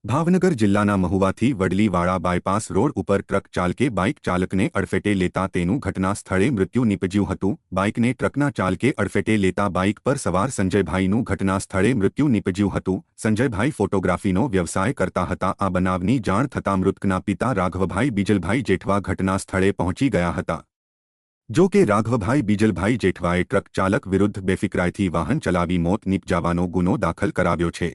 ભાવનગર જિલ્લાના મહુવાથી વડલીવાળા bypass road ઉપર truck ચાલકે બાઇક ચાલકને અડફેટે લેતા તેનું ઘટના સ્થળે મૃત્યુ નીપજ્યું હતું। બાઇકને ટ્રકના ચાલકે અડફેટે લેતા બાઇક પર સવાર સંજયભાઈનું ઘટના સ્થળે મૃત્યુ નીપજ્યું હતું। સંજયભાઈ ફોટોગ્રાફીનો વ્યવસાય કરતા હતા। આ બનાવની જાણ થતાં મૃતકના પિતા રાઘવભાઈ બીજલભાઈ જેઠવા ઘટના સ્થળે પહોંચી ગયા હતા। જો કે રાઘવભાઈ બીજલભાઈ જેઠવાએ ટ્રક ચાલક વિરુદ્ધ બેફિકરાઈથી વાહન ચલાવી મોત નીપજાવાનો ગુનો દાખલ કરાવ્યો છે।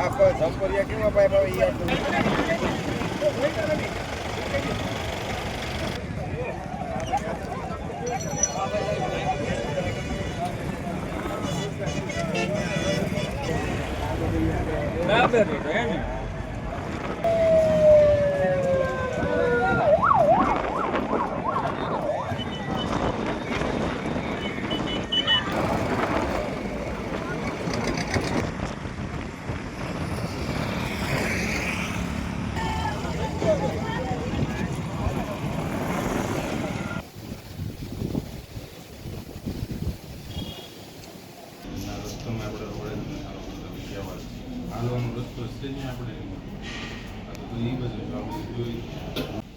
आप झंपरिया क्यों पाए पाए ये હાલવાનો રસ્તો છે ને આપણે એ બધું આપણે જોઈ